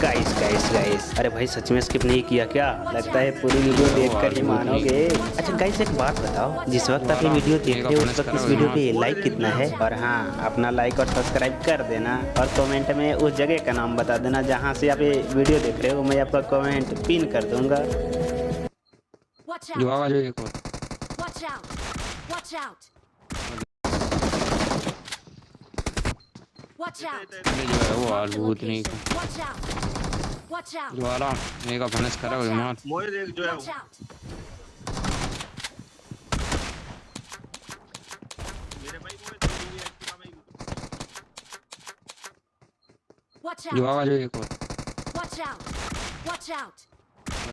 Guys guys guys, अरे भाई सच में स्किप नहीं किया क्या? लगता है पूरी वीडियो देखकर ही मानोगे। अच्छा गाइस एक बात बताओ, जिस वक्त आप ये वीडियो देख रहे हो उस वक्त इस वीडियो पे लाइक कितना है? और हाँ, अपना लाइक और सब्सक्राइब कर देना और कमेंट में उस जगह का नाम बता देना जहाँ से आप ये वीडियो देख रहे हो। मैं आपका कमेंट पिन कर दूंगा। जो आवाज है एक और जो है वो हाल भूत नहीं जो आ रहा मेगा भनस करा हो मार मोए देख जो है मेरे भाई मोए देख एक्टिवा भाई जो आवाज है एक और Watch out!